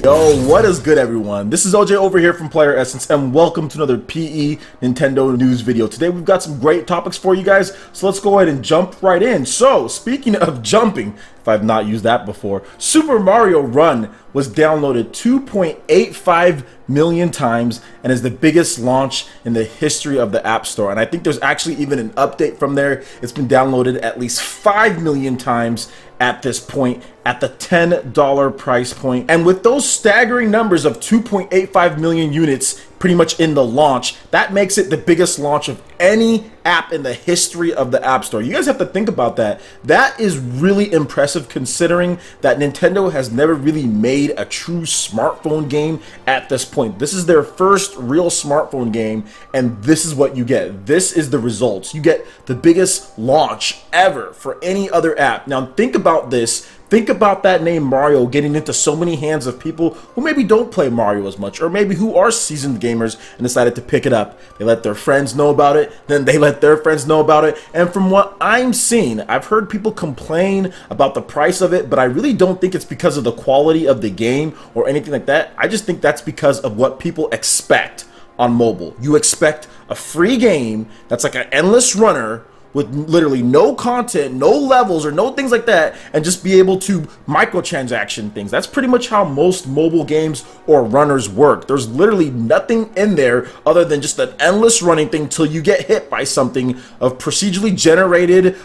Yo, what is good, everyone? This is OJ over here from PlayerEssence, and welcome to another PE Nintendo news video. Today we've got some great topics for you guys, so let's go ahead and jump right in. So, speaking of jumping, if I've not used that before, Super Mario Run was downloaded 2.85 million times and is the biggest launch in the history of the App Store. And I think there's actually even an update from there. It's been downloaded at least 5 million times at this point, at the $10 price point. And with those staggering numbers of 2.85 million units pretty much in the launch, that makes it the biggest launch of any app in the history of the App Store. You guys have to think about that. That is really impressive considering that Nintendo has never really made a true smartphone game at this point. This is their first real smartphone game, and this is what you get. This is the results. You get the biggest launch ever for any other app. Now think about this. Think about that name Mario getting into so many hands of people who maybe don't play Mario as much, or maybe who are seasoned gamers and decided to pick it up. They let their friends know about it, then they let their friends know about it. And from what I'm seeing, I've heard people complain about the price of it, but I really don't think it's because of the quality of the game or anything like that. I just think that's because of what people expect on mobile. You expect a free game that's like an endless runner with literally no content, no levels, or no things like that, and just be able to microtransaction things. That's pretty much how most mobile games or runners work. There's literally nothing in there other than just an endless running thing till you get hit by something of procedurally generated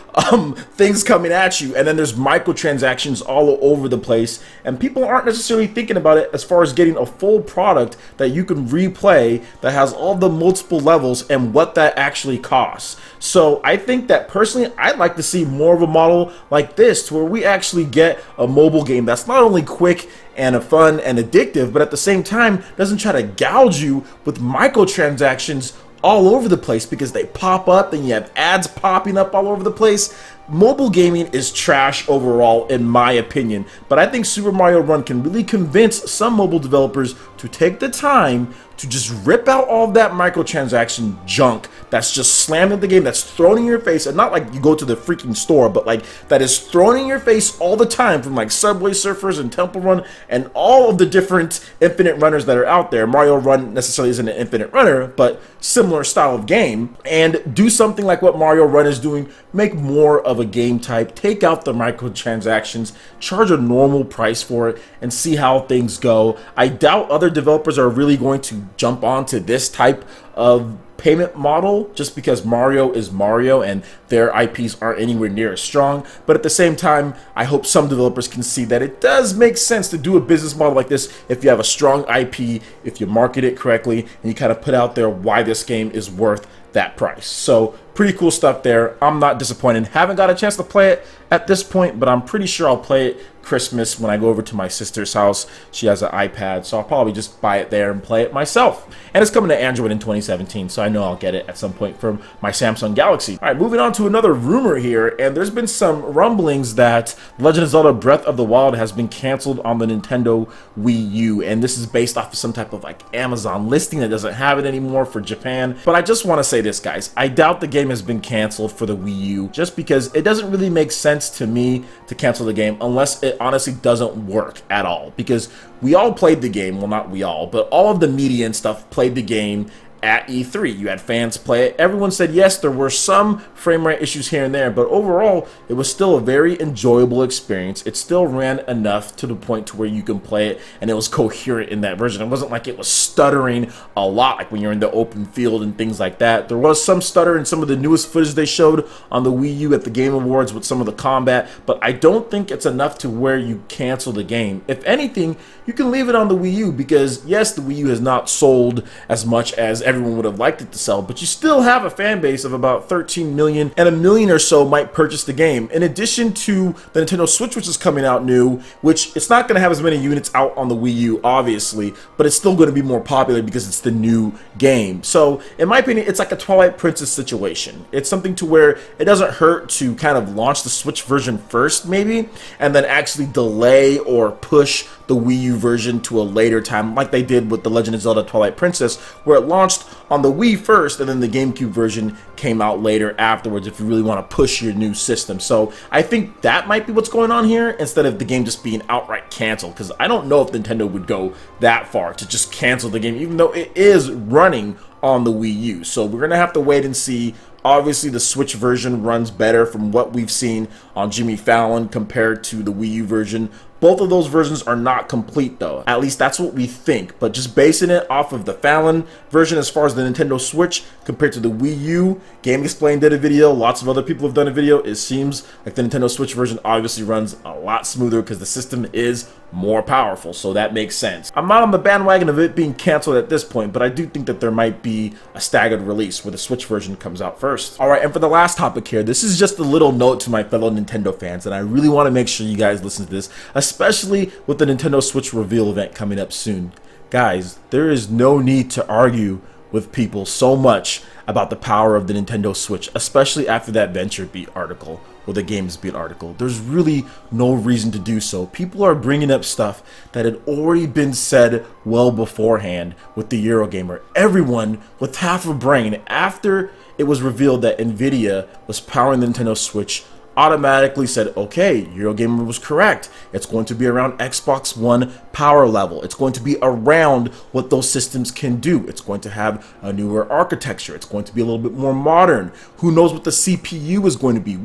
things coming at you, and then there's microtransactions all over the place, and people aren't necessarily thinking about it as far as getting a full product that you can replay that has all the multiple levels and what that actually costs. So I think that personally, I'd like to see more of a model like this to where we actually get a mobile game that's not only quick and fun and addictive, but at the same time doesn't try to gouge you with microtransactions all over the place because they pop up and you have ads popping up all over the place. Mobile gaming is trash overall, in my opinion, but I think Super Mario Run can really convince some mobile developers to take the time to just rip out all that microtransaction junk that's just slammed in the game, that's thrown in your face, and not like you go to the freaking store, but like that is thrown in your face all the time from like Subway Surfers and Temple Run and all of the different infinite runners that are out there. Mario Run necessarily isn't an infinite runner, but similar style of game, and do something like what Mario Run is doing. Make more of a game type, take out the microtransactions, charge a normal price for it, and see how things go. I doubt other developers are really going to jump onto this type of payment model just because Mario is Mario and their IPs aren't anywhere near as strong. But at the same time, I hope some developers can see that it does make sense to do a business model like this if you have a strong IP, if you market it correctly, and you kind of put out there why this game is worth that price. So pretty cool stuff there. I'm not disappointed. Haven't got a chance to play it at this point, but I'm pretty sure I'll play it Christmas when I go over to my sister's house. She has an iPad, so I'll probably just buy it there and play it myself. And it's coming to Android in 2017, so I know I'll get it at some point from my Samsung Galaxy. All right, moving on to another rumor here, and there's been some rumblings that Legend of Zelda Breath of the Wild has been canceled on the Nintendo Wii U, and this is based off of some type of like Amazon listing that doesn't have it anymore for Japan. But I just want to say this, guys, I doubt the game has been canceled for the Wii U, just because it doesn't really make sense to me to cancel the game unless it honestly doesn't work at all, because we all played the game. Well, not we all, but all of the media and stuff played the game at E3. You had fans play it. Everyone said yes, there were some frame rate issues here and there, but overall it was still a very enjoyable experience. It still ran enough to the point to where you can play it and it was coherent in that version. It wasn't like it was stuttering a lot like when you're in the open field and things like that. There was some stutter in some of the newest footage they showed on the Wii U at the Game Awards with some of the combat, but I don't think it's enough to where you cancel the game. If anything, you can leave it on the Wii U because yes, the Wii U has not sold as much as everyone would have liked it to sell, but you still have a fan base of about 13 million, and 1 million or so might purchase the game. In addition to the Nintendo Switch, which is coming out new, which it's not going to have as many units out on the Wii U, obviously, but it's still going to be more popular because it's the new game. So, in my opinion, it's like a Twilight Princess situation. It's something to where it doesn't hurt to kind of launch the Switch version first, maybe, and then actually delay or push the Wii U version to a later time, like they did with The Legend of Zelda Twilight Princess, where it launched on the Wii first and then the GameCube version came out later afterwards if you really want to push your new system. So I think that might be what's going on here, instead of the game just being outright canceled, because I don't know if Nintendo would go that far to just cancel the game, even though it is running on the Wii U. So we're gonna have to wait and see. Obviously, the Switch version runs better from what we've seen on Jimmy Fallon compared to the Wii U version. Both of those versions are not complete though. At least that's what we think. But just basing it off of the Fallon version as far as the Nintendo Switch compared to the Wii U, Game Explain did a video, lots of other people have done a video. It seems like the Nintendo Switch version obviously runs a lot smoother because the system is more powerful, so that makes sense. I'm not on the bandwagon of it being canceled at this point, but I do think that there might be a staggered release where the Switch version comes out first. Alright, and for the last topic here, this is just a little note to my fellow Nintendo fans, and I really want to make sure you guys listen to this, especially with the Nintendo Switch reveal event coming up soon. Guys, there is no need to argue with people so much about the power of the Nintendo Switch, especially after that VentureBeat article or the GamesBeat article. There's really no reason to do so. People are bringing up stuff that had already been said well beforehand with the Eurogamer. Everyone with half a brain, after it was revealed that Nvidia was powering the Nintendo Switch, automatically said, okay, Eurogamer was correct. It's going to be around Xbox One power level. It's going to be around what those systems can do. It's going to have a newer architecture. It's going to be a little bit more modern. Who knows what the CPU is going to be?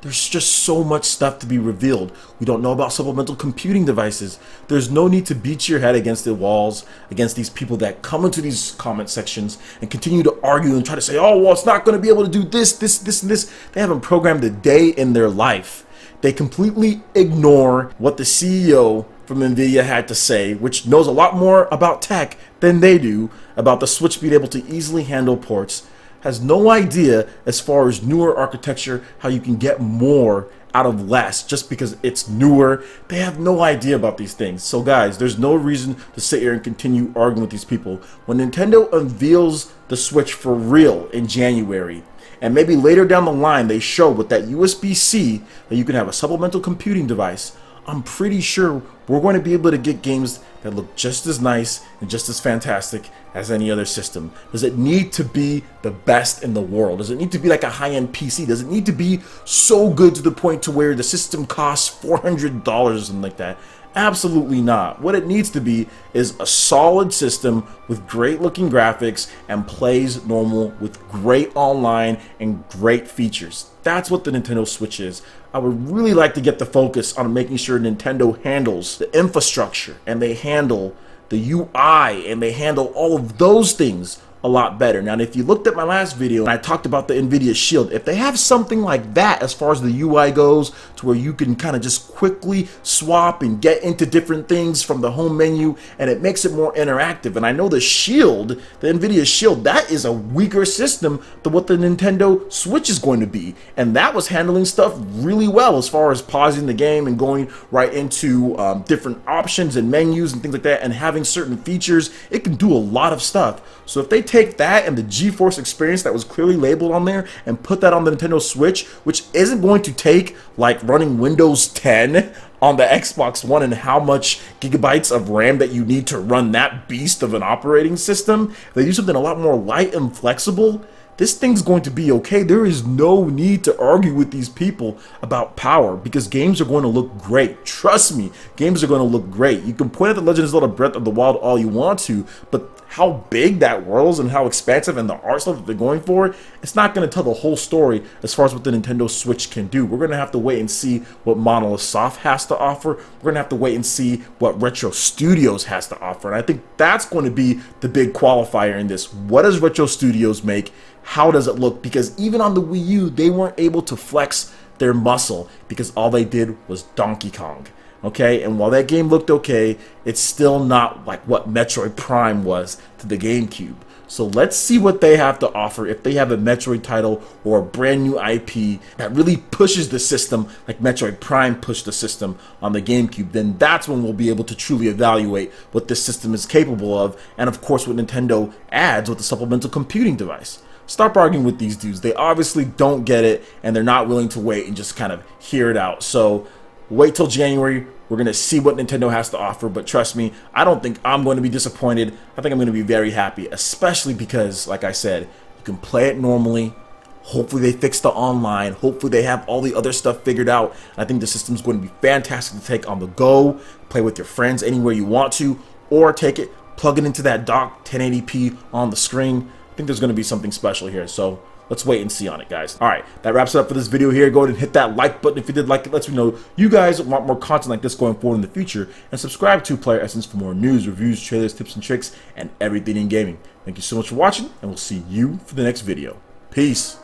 There's just so much stuff to be revealed. We don't know about supplemental computing devices. There's no need to beat your head against the walls, against these people that come into these comment sections and continue to argue and try to say, oh, well, it's not going to be able to do this, this, and this. They haven't programmed a day in their life. They completely ignore what the CEO from Nvidia had to say, which knows a lot more about tech than they do, about the Switch being able to easily handle ports. Has no idea as far as newer architecture, how you can get more out of less just because it's newer. They have no idea about these things. So guys, there's no reason to sit here and continue arguing with these people. When Nintendo unveils the Switch for real in January, and maybe later down the line they show with that USB-C that you can have a supplemental computing device, I'm pretty sure we're going to be able to get games that look just as nice and just as fantastic as any other system. Does it need to be the best in the world? Does it need to be like a high-end PC? Does it need to be so good to the point to where the system costs $400 or something like that? Absolutely not. What it needs to be is a solid system with great looking graphics and plays normal with great online and great features. That's what the Nintendo Switch is. I would really like to get the focus on making sure Nintendo handles the infrastructure and they handle the UI and they handle all of those things a lot better. Now, if you looked at my last video and I talked about the Nvidia Shield, if they have something like that as far as the UI goes, to where you can kind of just quickly swap and get into different things from the home menu, and it makes it more interactive. And I know the Shield, the Nvidia Shield, that is a weaker system than what the Nintendo Switch is going to be, and that was handling stuff really well as far as pausing the game and going right into different options and menus and things like that, and having certain features. It can do a lot of stuff. So if they take that and the GeForce experience that was clearly labeled on there and put that on the Nintendo Switch, which isn't going to take like running Windows 10 on the Xbox One and how much gigabytes of RAM that you need to run that beast of an operating system, if they do something a lot more light and flexible, this thing's going to be okay. There is no need to argue with these people about power because games are going to look great. Trust me, games are going to look great. You can point at the Legend of Zelda Breath of the Wild all you want to, but how big that world is and how expansive and the art stuff that they're going for, it's not going to tell the whole story as far as what the Nintendo Switch can do. We're going to have to wait and see what Monolith Soft has to offer. We're going to have to wait and see what Retro Studios has to offer. And I think that's going to be the big qualifier in this. What does Retro Studios make? How does it look? Because even on the Wii U, they weren't able to flex their muscle because all they did was Donkey Kong. Okay, and while that game looked okay, it's still not like what Metroid Prime was to the GameCube. So let's see what they have to offer if they have a Metroid title or a brand new IP that really pushes the system like Metroid Prime pushed the system on the GameCube. Then that's when we'll be able to truly evaluate what this system is capable of, and of course what Nintendo adds with the supplemental computing device. Stop arguing with these dudes. They obviously don't get it and they're not willing to wait and just kind of hear it out. So wait till January, We're going to see what Nintendo has to offer, but trust me, I don't think I'm going to be disappointed. I think I'm going to be very happy, especially because, like I said, you can play it normally. Hopefully they fix the online. Hopefully they have all the other stuff figured out. I think the system's going to be fantastic to take on the go, play with your friends anywhere you want to, or take it, plug it into that dock, 1080p on the screen. I think there's going to be something special here, so let's wait and see on it, guys. All right, that wraps it up for this video here. Go ahead and hit that like button if you did like it. Lets me know you guys want more content like this going forward in the future. And subscribe to PlayerEssence for more news, reviews, trailers, tips, and tricks, and everything in gaming. Thank you so much for watching, and we'll see you for the next video. Peace.